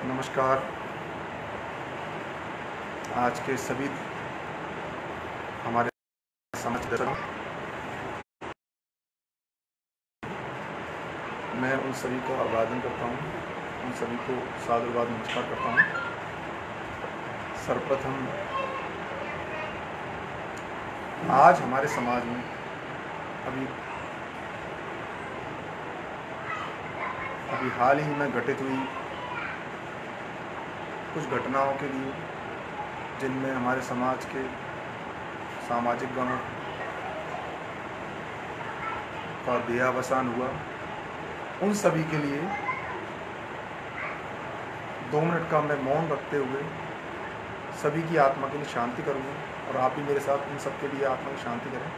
नमस्कार। आज के सभी हमारे समाज दर्शकों, मैं उन सभी का अभिवादन करता हूँ, उन सभी को सादरवाद नमस्कार करता हूँ। सर्वप्रथम आज हमारे समाज में अभी हाल ही में घटित हुई कुछ घटनाओं के लिए, जिनमें हमारे समाज के सामाजिक गणों का देहावसान हुआ, उन सभी के लिए 2 मिनट का मैं मौन रखते हुए सभी की आत्मा के लिए शांति करूँगा, और आप भी मेरे साथ उन सब के लिए आत्मा की शांति करें।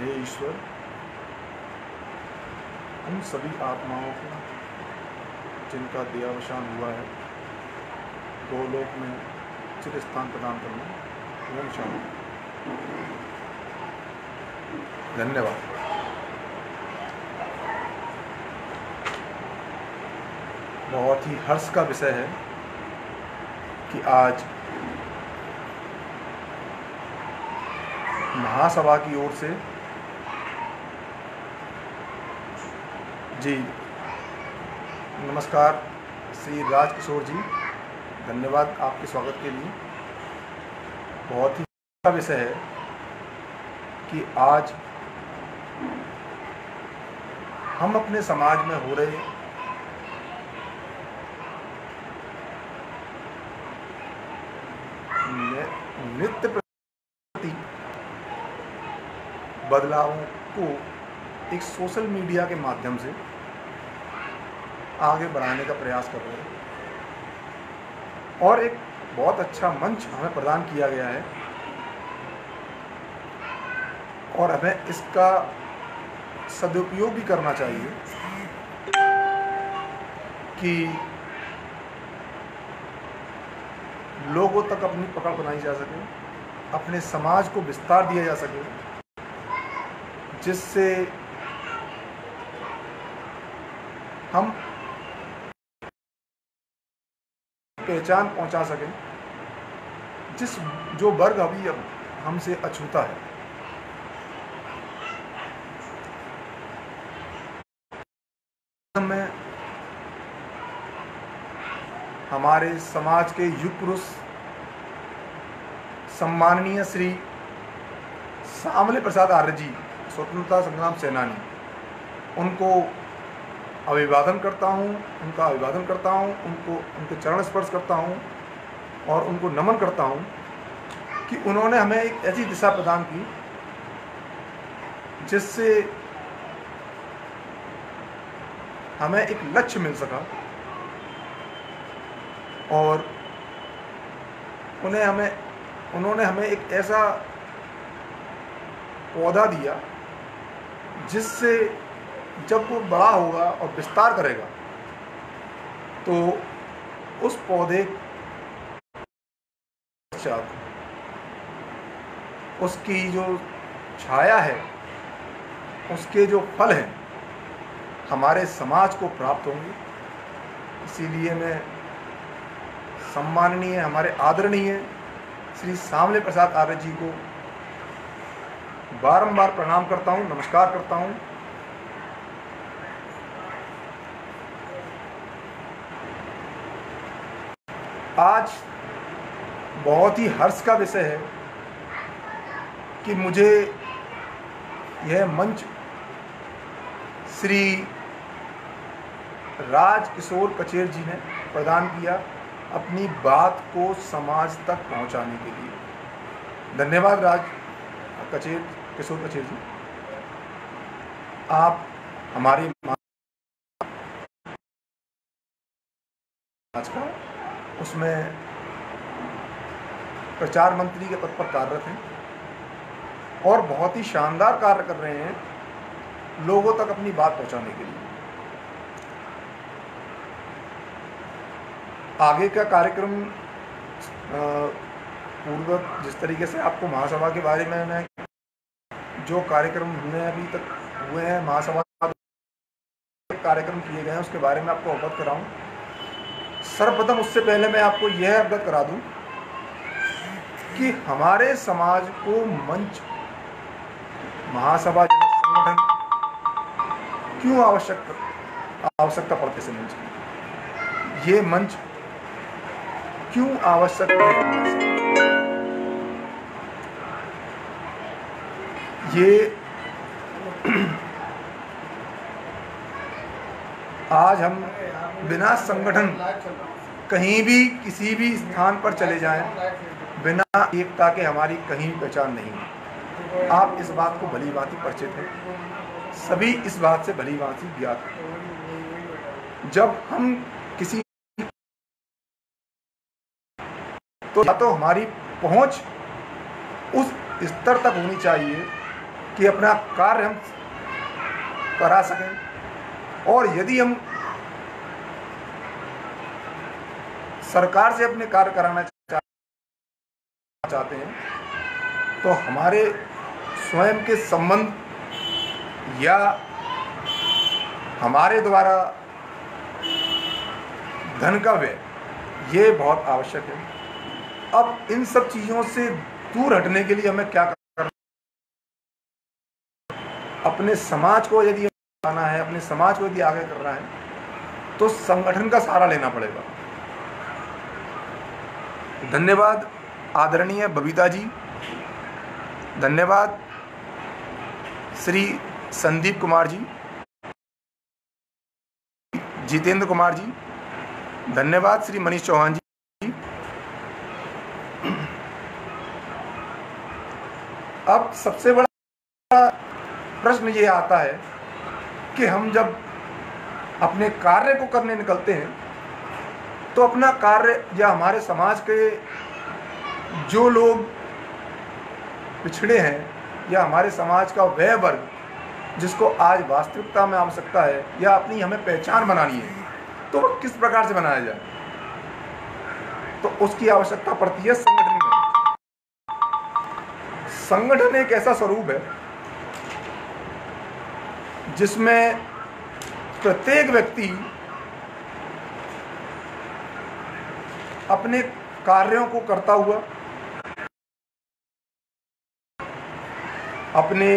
हे ईश्वर, उन सभी आत्माओं को जिनका देहावसान हुआ है, गोलोक में चिर स्थान प्रदान करना। ओम शांति। धन्यवाद। बहुत ही हर्ष का विषय है कि आज महासभा की ओर से जी नमस्कार श्री राजकिशोर जी, धन्यवाद आपके स्वागत के लिए। बहुत ही अच्छा विषय है कि आज हम अपने समाज में हो रहे नित्य प्रति बदलावों को एक सोशल मीडिया के माध्यम से आगे बढ़ाने का प्रयास कर रहे हैं, और एक बहुत अच्छा मंच हमें प्रदान किया गया है, और हमें इसका सदुपयोग भी करना चाहिए कि लोगों तक अपनी पकड़ बनाई जा सके, अपने समाज को विस्तार दिया जा सके, जिससे हम पहचान पहुंचा सकें जो वर्ग अभी हमसे अछूता है। में हमारे समाज के युग पुरुष सम्माननीय श्री सामले प्रसाद आर्य जी, स्वतंत्रता संग्राम सेनानी, उनको अभिवादन करता हूँ, उनके चरण स्पर्श करता हूँ और उनको नमन करता हूँ कि उन्होंने हमें एक ऐसी दिशा प्रदान की जिससे हमें एक लक्ष्य मिल सका, और उन्होंने हमें एक ऐसा पौधा दिया जिससे जब वो बड़ा होगा और विस्तार करेगा तो उस पौधे उसकी जो छाया है, उसके जो फल हैं, हमारे समाज को प्राप्त होंगे। इसीलिए मैं सम्माननीय हमारे आदरणीय श्री सामले प्रसाद आर्य जी को बारंबार प्रणाम करता हूँ, नमस्कार करता हूँ। आज बहुत ही हर्ष का विषय है कि मुझे यह मंच श्री राजकिशोर कचेर जी ने प्रदान किया अपनी बात को समाज तक पहुंचाने के लिए। धन्यवाद किशोर कचेर जी। आप हमारी आज का उसमें प्रचार मंत्री के पद पर कार्यरत हैं और बहुत ही शानदार कार्य कर रहे हैं लोगों तक अपनी बात पहुंचाने के लिए। आगे का कार्यक्रम पूर्व जिस तरीके से आपको महासभा के बारे में मैं जो कार्यक्रम हमने अभी तक हुए हैं, महासभा कार्यक्रम किए गए हैं, उसके बारे में आपको अवगत कराऊं। सर्वप्रथम उससे पहले मैं आपको यह अवगत करा दूं कि हमारे समाज को मंच महासभा जैसा संगठन क्यों आवश्यकता पड़ती है। मंच की ये मंच क्यों आवश्यक है? ये आज हम बिना संगठन कहीं भी किसी भी स्थान पर चले जाएं, बिना एकता के हमारी कहीं पहचान नहीं है। आप इस बात को भली भांति परिचित हैं, सभी इस बात से भली भांति ज्ञात हैं। जब हम किसी तो या तो हमारी पहुंच उस स्तर तक होनी चाहिए कि अपना कार्य हम करा सकें, और यदि हम सरकार से अपने कार्य कराना चाहते हैं तो हमारे स्वयं के संबंध या हमारे द्वारा धन का व्यय ये बहुत आवश्यक है। अब इन सब चीज़ों से दूर हटने के लिए हमें क्या करना, अपने समाज को यदि आना है, अपने समाज को यदि आगे करना है तो संगठन का सहारा लेना पड़ेगा। धन्यवाद आदरणीय बबीता जी, धन्यवाद श्री संदीप कुमार जी, जितेंद्र कुमार जी, धन्यवाद श्री मनीष चौहान जी। अब सबसे बड़ा प्रश्न ये आता है कि हम जब अपने कार्य को करने निकलते हैं तो अपना कार्य या हमारे समाज के जो लोग पिछड़े हैं या हमारे समाज का वह वर्ग जिसको आज वास्तविकता में आवश्यकता है या अपनी हमें पहचान बनानी है, तो वह किस प्रकार से बनाया जाए, तो उसकी आवश्यकता पड़ती है संगठन में। संगठन एक ऐसा स्वरूप है जिसमें प्रत्येक व्यक्ति अपने कार्यों को करता हुआ अपने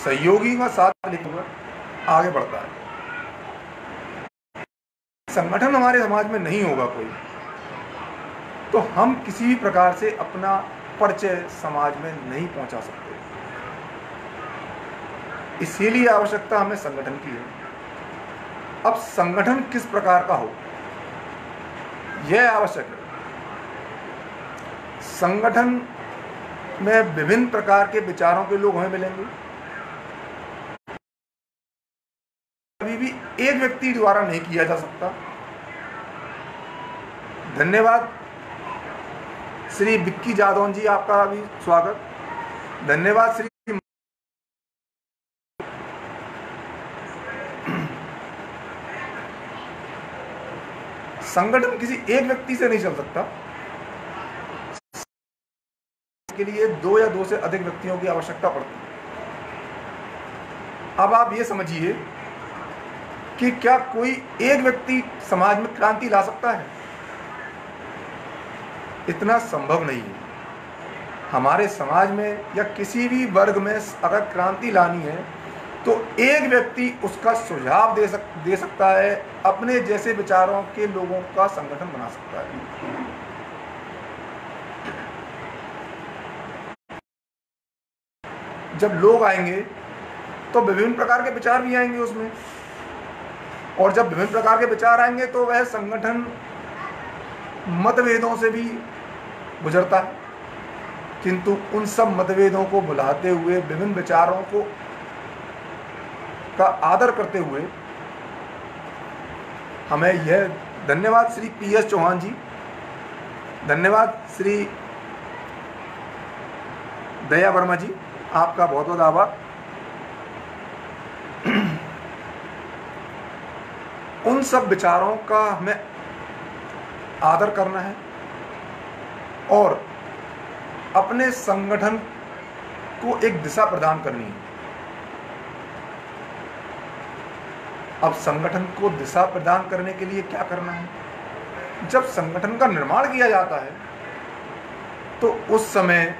सहयोगी का साथ लेते हुए आगे बढ़ता है। संगठन हमारे समाज में नहीं होगा कोई, तो हम किसी भी प्रकार से अपना परिचय समाज में नहीं पहुंचा सकते। इसीलिए आवश्यकता हमें संगठन की है। अब संगठन किस प्रकार का हो यह आवश्यक है। संगठन में विभिन्न प्रकार के विचारों के लोग हमें मिलेंगे। कभी भी एक व्यक्ति द्वारा नहीं किया जा सकता। धन्यवाद श्री विक्की जादौन जी, आपका भी स्वागत। धन्यवाद श्री संगठन किसी एक व्यक्ति से नहीं चल सकता, के लिए दो या दो से अधिक व्यक्तियों की आवश्यकता पड़ती है। अब आप ये समझिए कि क्या कोई एक व्यक्ति समाज में क्रांति ला सकता है? इतना संभव नहीं है। हमारे समाज में या किसी भी वर्ग में अगर क्रांति लानी है तो एक व्यक्ति उसका सुझाव दे सकता है, अपने जैसे विचारों के लोगों का संगठन बना सकता है। जब लोग आएंगे तो विभिन्न प्रकार के विचार भी आएंगे उसमें, और जब विभिन्न प्रकार के विचार आएंगे तो वह संगठन मतभेदों से भी गुजरता है, किंतु उन सब मतभेदों को भुलाते हुए, विभिन्न विचारों को का आदर करते हुए हमें यह। धन्यवाद श्री PS चौहान जी, धन्यवाद श्री दया वर्मा जी, आपका बहुत बहुत आभार। उन सब विचारों का हमें आदर करना है और अपने संगठन को एक दिशा प्रदान करनी है। अब संगठन को दिशा प्रदान करने के लिए क्या करना है? जब संगठन का निर्माण किया जाता है तो उस समय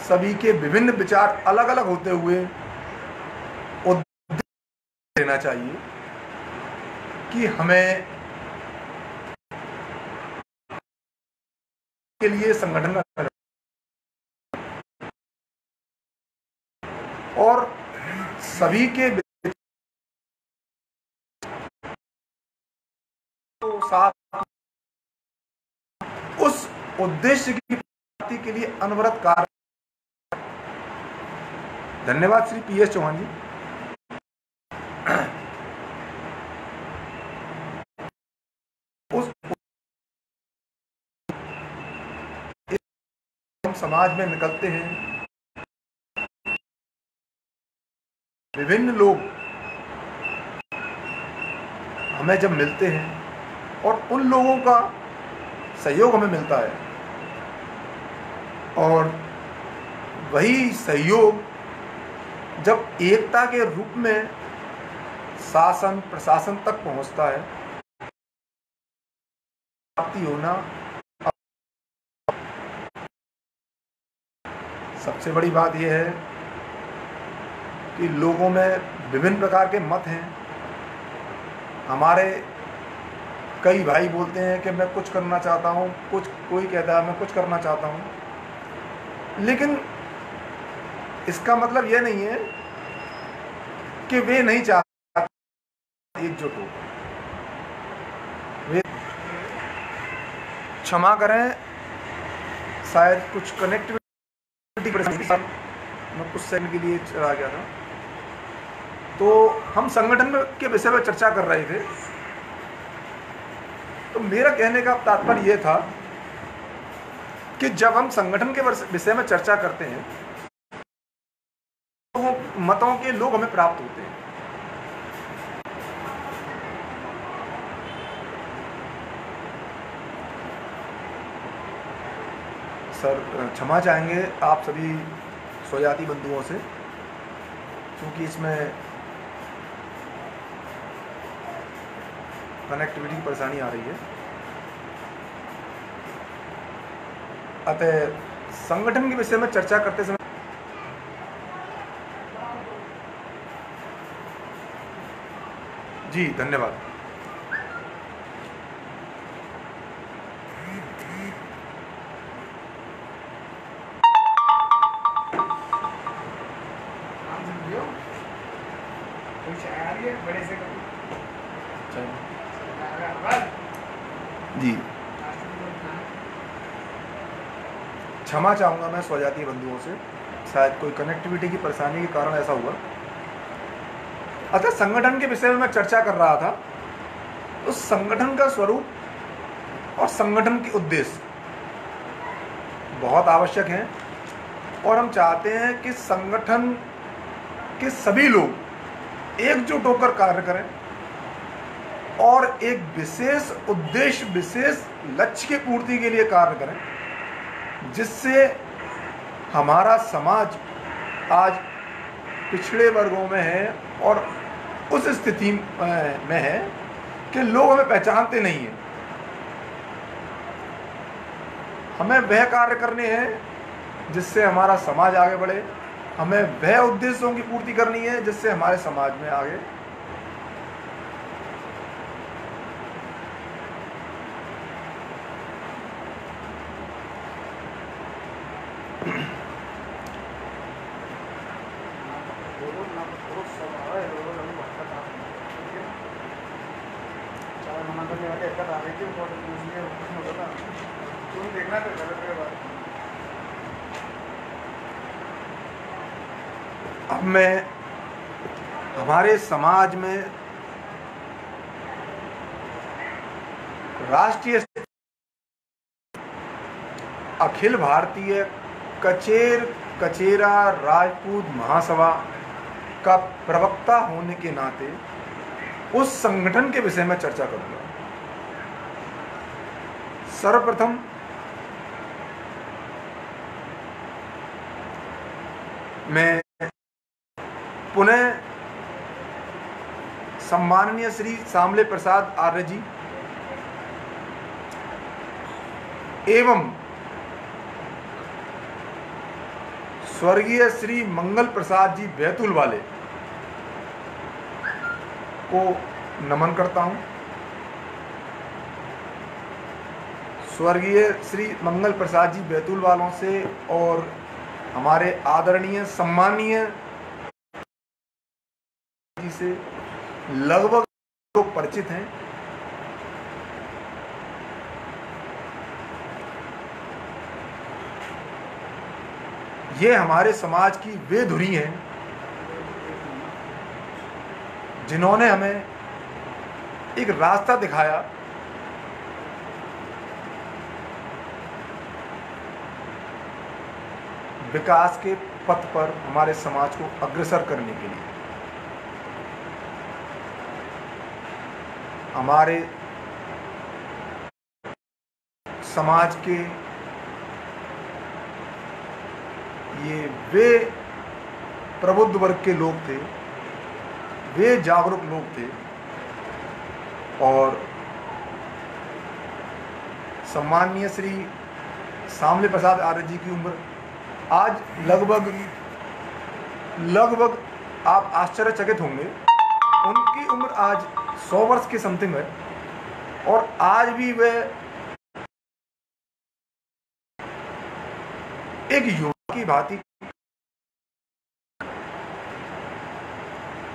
सभी के विभिन्न विचार अलग अलग होते हुए उद्देश्य लेना चाहिए कि हमें के लिए संगठन का और सभी के साथ उस उद्देश्य की प्राप्ति के लिए अनवरत कार्य। धन्यवाद श्री पीएस चौहान जी। उस हम समाज में निकलते हैं, विभिन्न लोग हमें जब मिलते हैं और उन लोगों का सहयोग हमें मिलता है और वही सहयोग जब एकता के रूप में शासन प्रशासन तक पहुंचता है, प्राप्ति होना सबसे बड़ी बात यह है कि लोगों में विभिन्न प्रकार के मत हैं। हमारे कई भाई बोलते हैं कि मैं कुछ करना चाहता हूँ, कोई कहता है मैं कुछ करना चाहता हूँ, लेकिन इसका मतलब यह नहीं है कि वे नहीं चाहते एकजुट हो। वे क्षमा करें, शायद कुछ कनेक्टिविटी मैं कुछ सेकंड के लिए चला गया था। तो हम संगठन के विषय में चर्चा कर रहे थे। तो मेरा कहने का तात्पर्य यह था कि जब हम संगठन के विषय में चर्चा करते हैं तो मतों के लोग हमें प्राप्त होते हैं। सर क्षमा चाहेंगे आप सभी स्वजाति बंधुओं से, क्योंकि इसमें कनेक्टिविटी की परेशानी आ रही है। अतः संगठन के विषय में चर्चा करते समय जी धन्यवाद। जी क्षमा चाहूँगा मैं स्वजातीय बंधुओं से, शायद कोई कनेक्टिविटी की परेशानी के कारण ऐसा हुआ। अतः संगठन के विषय में मैं चर्चा कर रहा था। उस संगठन का स्वरूप और संगठन के उद्देश्य बहुत आवश्यक हैं और हम चाहते हैं कि संगठन के सभी लोग एकजुट होकर कार्य करें और एक विशेष उद्देश्य, विशेष लक्ष्य की पूर्ति के लिए कार्य करें, जिससे हमारा समाज आज पिछड़े वर्गों में है और उस स्थिति में है कि लोग हमें पहचानते नहीं हैं। हमें वह कार्य करने हैं जिससे हमारा समाज आगे बढ़े, हमें वह उद्देश्यों की पूर्ति करनी है जिससे हमारे समाज में आगे अब मैं हमारे समाज में राष्ट्रीय अखिल भारतीय कचेरा राजपूत महासभा का प्रवक्ता होने के नाते उस संगठन के विषय में चर्चा करूंगा। सर्वप्रथम मैं पुनः सम्माननीय श्री शामले प्रसाद आर्य जी एवं स्वर्गीय श्री मंगल प्रसाद जी बैतूल वाले को नमन करता हूं। स्वर्गीय श्री मंगल प्रसाद जी बैतूल वालों से और हमारे आदरणीय सम्माननीय जी से लगभग लोग परिचित हैं। ये हमारे समाज की वे धुरी हैं जिन्होंने हमें एक रास्ता दिखाया विकास के पथ पर हमारे समाज को अग्रसर करने के लिए। हमारे समाज के ये वे प्रबुद्ध वर्ग के लोग थे, वे जागरूक लोग थे और सम्माननीय श्री शामले प्रसाद आर्य जी की उम्र आज लगभग आप आश्चर्यचकित होंगे, उनकी उम्र आज 100 वर्ष के समथिंग है और आज भी वे एक युवा की भांति।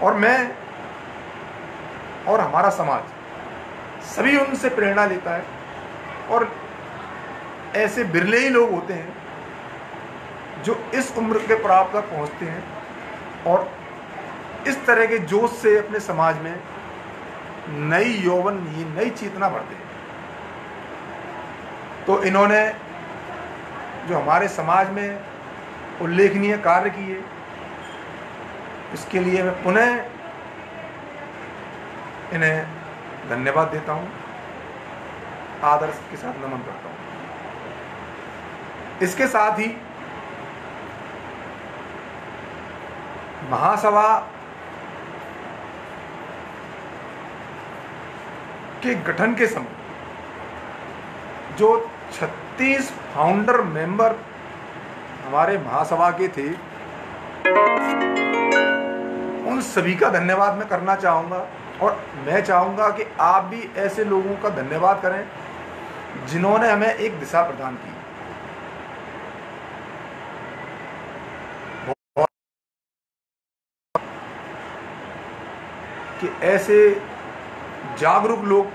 और मैं और हमारा समाज सभी उनसे प्रेरणा लेता है और ऐसे बिरले ही लोग होते हैं जो इस उम्र के प्राप्त तक पहुंचते हैं और इस तरह के जोश से अपने समाज में नई यौवन, नई चेतना भरते हैं। तो इन्होंने जो हमारे समाज में उल्लेखनीय कार्य किए, इसके लिए मैं पुनः इन्हें धन्यवाद देता हूं, आदर के साथ नमन करता हूं। इसके साथ ही महासभा के गठन के समय जो 36 फाउंडर मेंबर हमारे महासभा के थे, उन सभी का धन्यवाद मैं करना चाहूँगा और मैं चाहूँगा कि आप भी ऐसे लोगों का धन्यवाद करें जिन्होंने हमें एक दिशा प्रदान की। कि ऐसे जागरूक लोग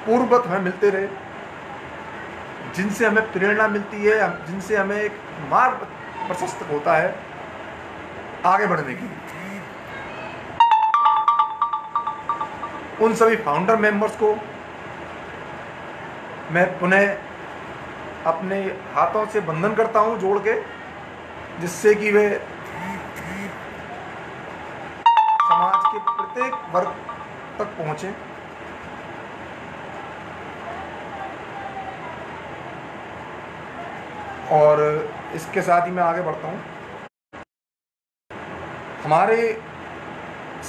पूर्ववत हमें मिलते रहे, जिनसे हमें प्रेरणा मिलती है, जिनसे हमें एक मार्ग प्रशस्त होता है आगे बढ़ने के लिए। उन सभी फाउंडर मेंबर्स को मैं पुनः अपने हाथों से बंधन करता हूं जोड़ के, जिससे कि वे समाज के प्रत्येक वर्ग तक पहुंचे। और इसके साथ ही मैं आगे बढ़ता हूं। हमारे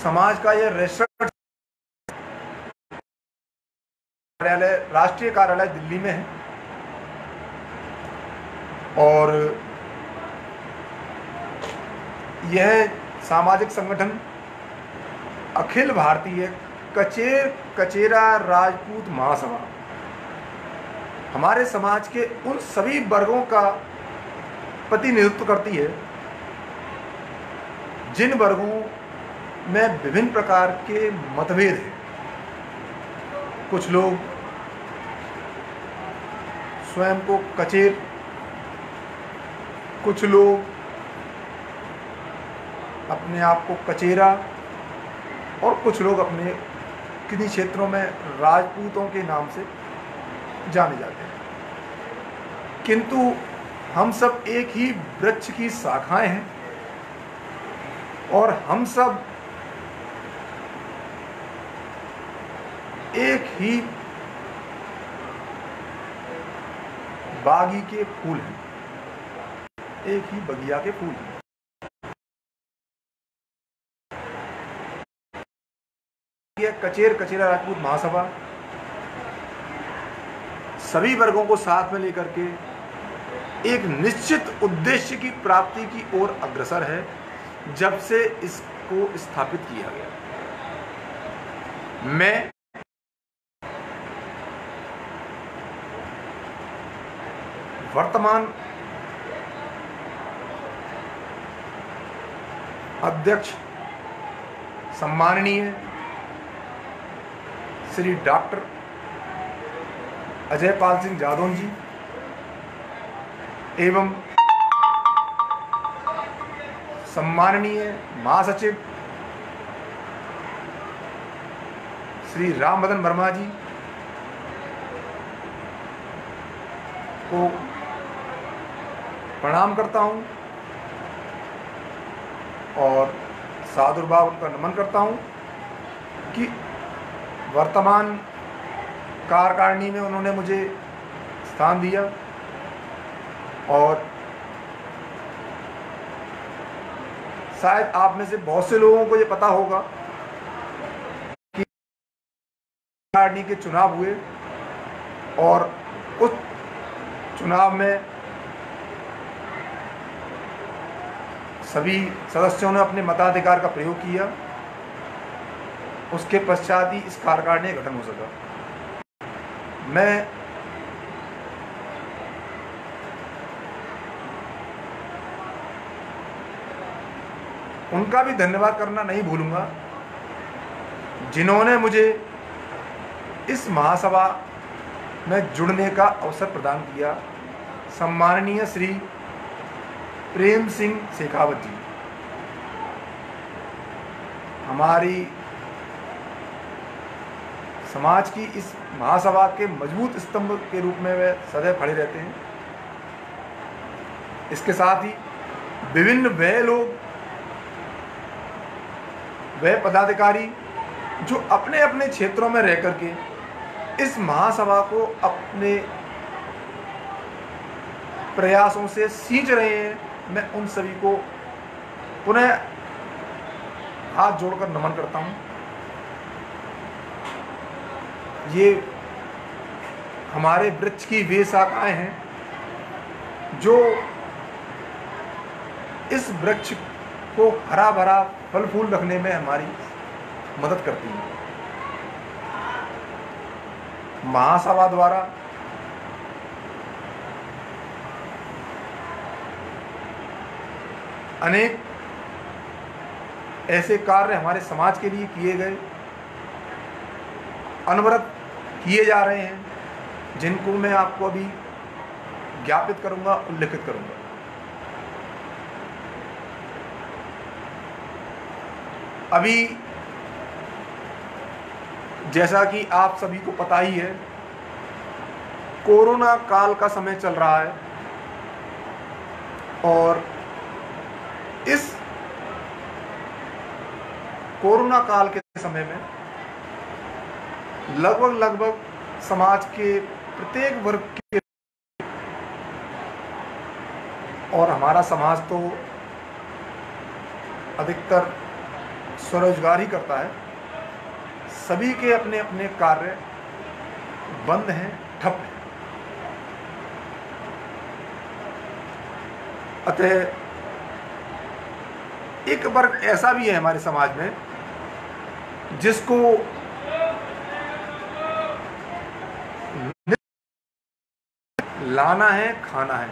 समाज का यह रजिस्टर्ड कार्यालय, राष्ट्रीय कार्यालय दिल्ली में है और यह सामाजिक संगठन अखिल भारतीय कचेरा राजपूत महासभा हमारे समाज के उन सभी वर्गों का प्रतिनिधित्व करती है जिन वर्गों में विभिन्न प्रकार के मतभेद हैं। कुछ लोग स्वयं को कचेर, कुछ लोग अपने आप को कचेरा और कुछ लोग अपने किन्हीं क्षेत्रों में राजपूतों के नाम से जाने जाते हैं। किंतु हम सब एक ही वृक्ष की शाखाएं हैं और हम सब एक ही बागी के फूल हैं, एक ही बगिया के फूल हैं। कचेर कचेरा राजपूत महासभा सभी वर्गों को साथ में लेकर के एक निश्चित उद्देश्य की प्राप्ति की ओर अग्रसर है जब से इसको स्थापित किया गया। मैं वर्तमान अध्यक्ष सम्माननीय श्री डॉक्टर अजय पाल सिंह जादौन जी एवं सम्माननीय महासचिव श्री राम बदन वर्मा जी को प्रणाम करता हूं और सादुर्भाव का नमन करता हूं कि वर्तमान कार्यकारिणी में उन्होंने मुझे स्थान दिया और शायद आप में से बहुत से लोगों को ये पता होगा कि कार्यकारिणी के चुनाव हुए और उस चुनाव में सभी सदस्यों ने अपने मताधिकार का प्रयोग किया। उसके पश्चात ही इस कार्यकारिणी का गठन हो सका। मैं उनका भी धन्यवाद करना नहीं भूलूंगा जिन्होंने मुझे इस महासभा में जुड़ने का अवसर प्रदान किया। सम्माननीय श्री प्रेम सिंह शेखावत जी हमारी समाज की इस महासभा के मजबूत स्तंभ के रूप में वे सदैव खड़े रहते हैं। इसके साथ ही विभिन्न वह लोग वह पदाधिकारी जो अपने अपने क्षेत्रों में रह करके इस महासभा को अपने प्रयासों से सींच रहे हैं, मैं उन सभी को पुनः हाथ जोड़कर नमन करता हूं। ये हमारे वृक्ष की वे शाखाएं हैं जो इस वृक्ष को हरा भरा फल फूल रखने में हमारी मदद करती हैं। महासभा द्वारा अनेक ऐसे कार्य हमारे समाज के लिए किए गए, अनवरत किए जा रहे हैं, जिनको मैं आपको अभी ज्ञापित करूंगा, उल्लेखित करूंगा। अभी जैसा कि आप सभी को पता ही है, कोरोना काल का समय चल रहा है और इस कोरोना काल के समय में लगभग समाज के प्रत्येक वर्ग के, और हमारा समाज तो अधिकतर स्वरोजगार ही करता है, सभी के अपने अपने कार्य बंद हैं, ठप हैं। अतः एक वर्ग ऐसा भी है हमारे समाज में जिसको लाना है, खाना है,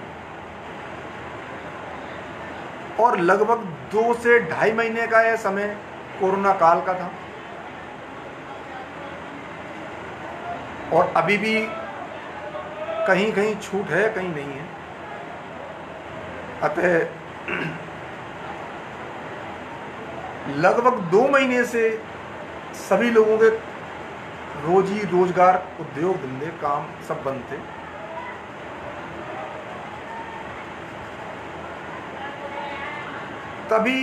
और लगभग 2 से ढाई महीने का यह समय कोरोना काल का था और अभी भी कहीं कहीं छूट है, कहीं नहीं है। अतः लगभग 2 महीने से सभी लोगों के रोजी रोजगार, उद्योग धंधे, काम सब बंद थे। तभी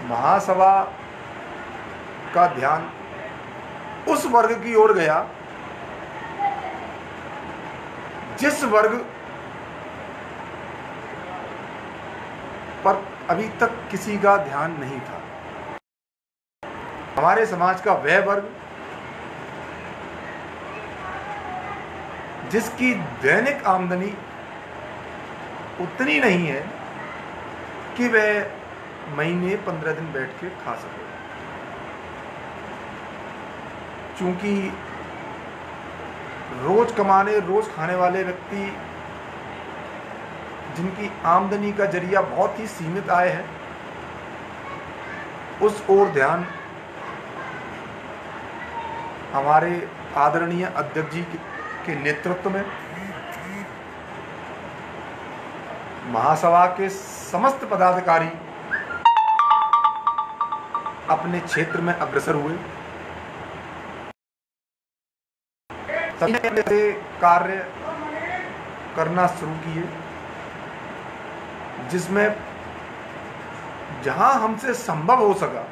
महासभा का ध्यान उस वर्ग की ओर गया जिस वर्ग पर अभी तक किसी का ध्यान नहीं था, हमारे समाज का वह वर्ग जिसकी दैनिक आमदनी उतनी नहीं है कि वह महीने 15 दिन बैठ के खा सके। चूंकि रोज कमाने रोज खाने वाले व्यक्ति जिनकी आमदनी का जरिया बहुत ही सीमित आय है, उस ओर ध्यान हमारे आदरणीय अध्यक्ष जी के नेतृत्व में महासभा के समस्त पदाधिकारी अपने क्षेत्र में अग्रसर हुए। सभी ने कार्य करना शुरू किए, जिसमें जहां हमसे संभव हो सका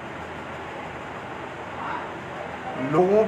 लोगों